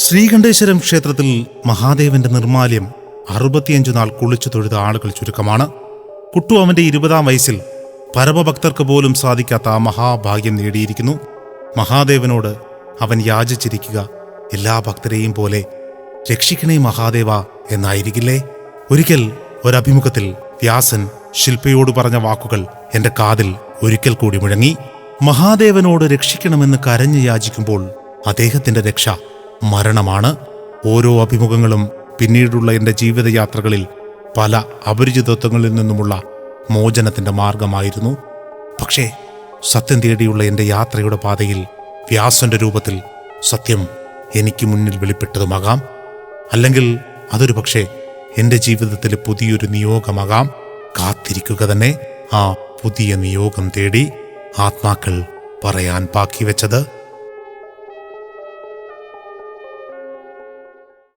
ശ്രീകണ്ഠേശ്വരം ക്ഷേത്രത്തിൽ മഹാദേവന്റെ നിർമ്മാല്യം 65 നാൾ കുളിച്ചു തൊഴുത ആളുകൾ ചുരുക്കമാണ്. കുട്ടു അവന്റെ 20-ാം വയസ്സിൽ പരമഭക്തർക്ക് പോലും സാധിക്കാത്ത ആ മഹാഭാഗ്യം നേടിയിരിക്കുന്നു. മഹാദേവനോട് അവൻ യാചിച്ചിരിക്കുക, എല്ലാ ഭക്തരെയും പോലെ രക്ഷിക്കണേ മഹാദേവ എന്നായിരിക്കില്ലേ? ഒരിക്കൽ ഒരഭിമുഖത്തിൽ വ്യാസൻ ശില്പയോട് പറഞ്ഞ വാക്കുകൾ എന്റെ കാതിൽ ഒരിക്കൽ കൂടി മുഴങ്ങി. മഹാദേവനോട് രക്ഷിക്കണമെന്ന് കരഞ്ഞു യാചിക്കുമ്പോൾ അദ്ദേഹത്തിന്റെ രക്ഷ മരണമാണ്. ഓരോ അഭിമുഖങ്ങളും പിന്നീടുള്ള എൻ്റെ ജീവിതയാത്രകളിൽ പല അപരിചിതത്വങ്ങളിൽ നിന്നുമുള്ള മോചനത്തിന്റെ മാർഗമായിരുന്നു. പക്ഷേ സത്യം തേടിയുള്ള എൻ്റെ യാത്രയുടെ പാതയിൽ വ്യാസന്റെ രൂപത്തിൽ സത്യം എനിക്ക് മുന്നിൽ വെളിപ്പെട്ടതുമാകാം. അല്ലെങ്കിൽ അതൊരു പക്ഷേ എൻ്റെ ജീവിതത്തിലെ പുതിയൊരു നിയോഗമാകാം. കാത്തിരിക്കുക തന്നെ ആ പുതിയ നിയോഗം തേടി ആത്മാക്കൾ പറയാൻ ബാക്കി വെച്ചത്.